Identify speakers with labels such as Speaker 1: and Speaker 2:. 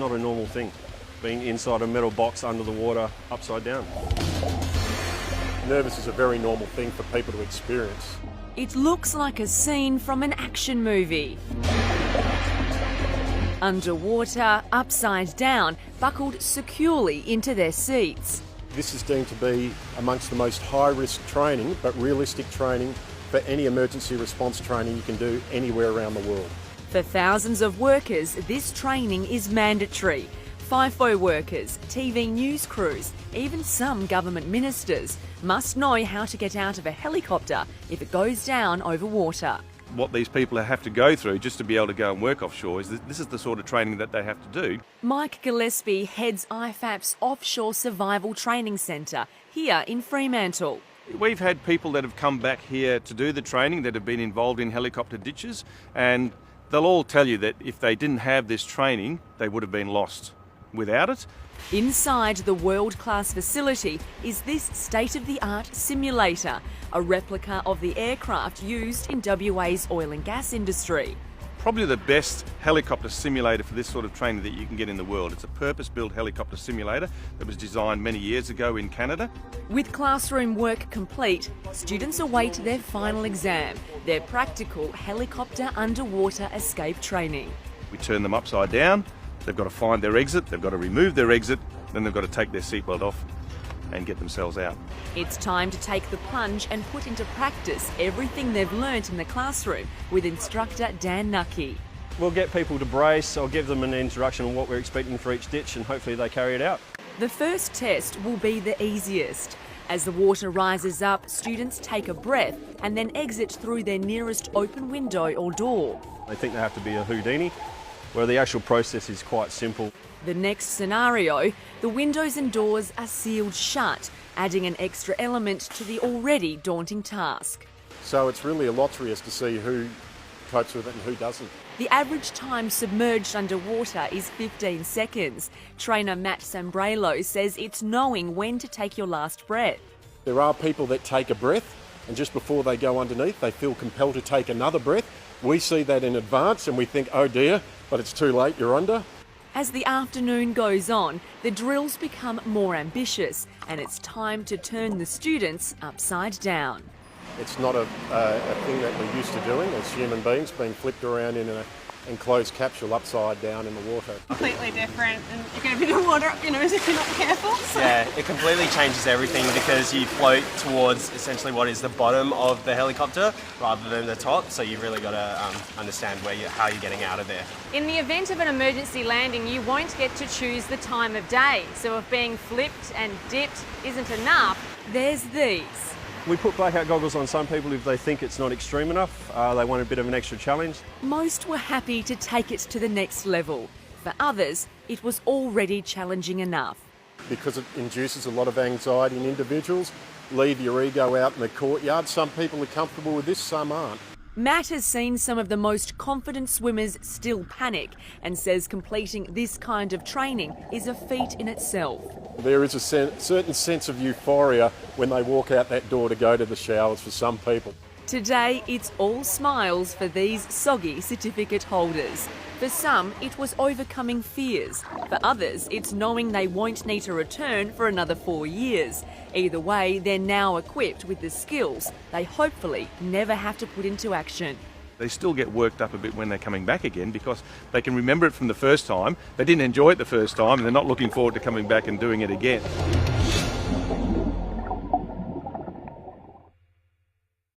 Speaker 1: not a normal thing, being inside a metal box under the water, upside down.
Speaker 2: Nervous is a very normal thing for people to experience.
Speaker 3: It looks like a scene from an action movie. Underwater, upside down, buckled securely into their seats.
Speaker 2: This is deemed to be amongst the most high-risk training, but realistic training for any emergency response training you can do anywhere around the world.
Speaker 3: For thousands of workers, this training is mandatory. FIFO workers, TV news crews, even some government ministers must know how to get out of a helicopter if it goes down over water.
Speaker 4: What these people have to go through just to be able to go and work offshore is this is the sort of training that they have to do.
Speaker 3: Mike Gillespie heads IFAP's Offshore Survival Training Centre here in Fremantle.
Speaker 4: We've had people that have come back here to do the training that have been involved in helicopter ditches, and they'll all tell you that if they didn't have this training, they would have been lost. Without it,
Speaker 3: inside the world-class facility is this state-of-the-art simulator, a replica of the aircraft used in WA's oil and gas industry.
Speaker 4: probably the best helicopter simulator for this sort of training that you can get in the world. It's a purpose-built helicopter simulator that was designed many years ago in Canada.
Speaker 3: With classroom work complete, students await their final exam, their practical helicopter underwater escape training.
Speaker 4: We turn them upside down, they've got to find their exit, they've got to remove their exit, then they've got to take their seatbelt off and get themselves out.
Speaker 3: It's time to take the plunge and put into practice everything they've learnt in the classroom with instructor Dan Nucky.
Speaker 1: We'll get people to brace, I'll give them an introduction on what we're expecting for each ditch and hopefully they carry it out.
Speaker 3: The first test will be the easiest. As the water rises up, students take a breath and then exit through their nearest open window or door.
Speaker 1: They think they have to be a Houdini, where the actual process is quite simple.
Speaker 3: The next scenario, the windows and doors are sealed shut, adding an extra element to the already daunting task.
Speaker 2: So it's really a lottery as to see who copes with it and who doesn't.
Speaker 3: The average time submerged underwater is 15 seconds. Trainer Matt Sambrelo says it's knowing when to take your last breath.
Speaker 2: There are people that take a breath and just before they go underneath they feel compelled to take another breath. We see that in advance and we think, oh dear, but it's too late, you're under.
Speaker 3: As the afternoon goes on, the drills become more ambitious and it's time to turn the students upside down.
Speaker 2: It's not a thing that we're used to doing as human beings, being flipped around in an enclosed capsule upside down in the water.
Speaker 5: Completely different, and you get a bit of water up your nose if you're not careful. So.
Speaker 6: Yeah, it completely changes everything because you float towards essentially what is the bottom of the helicopter rather than the top, so you've really got to understand how you're getting out of there.
Speaker 7: In the event of an emergency landing, you won't get to choose the time of day, so if being flipped and dipped isn't enough,
Speaker 3: there's these.
Speaker 1: We put blackout goggles on some people if they think it's not extreme enough. They want a bit of an extra challenge.
Speaker 3: Most were happy to take it to the next level. For others, it was already challenging enough.
Speaker 2: Because it induces a lot of anxiety in individuals, leave your ego out in the courtyard. Some people are comfortable with this, some aren't.
Speaker 3: Matt has seen some of the most confident swimmers still panic and says completing this kind of training is a feat in itself.
Speaker 2: There is a certain sense of euphoria when they walk out that door to go to the showers for some people.
Speaker 3: Today, it's all smiles for these soggy certificate holders. For some, it was overcoming fears. For others, it's knowing they won't need to return for another 4 years. Either way, they're now equipped with the skills they hopefully never have to put into action.
Speaker 4: They still get worked up a bit when they're coming back again because they can remember it from the first time. They didn't enjoy it the first time and they're not looking forward to coming back and doing it again.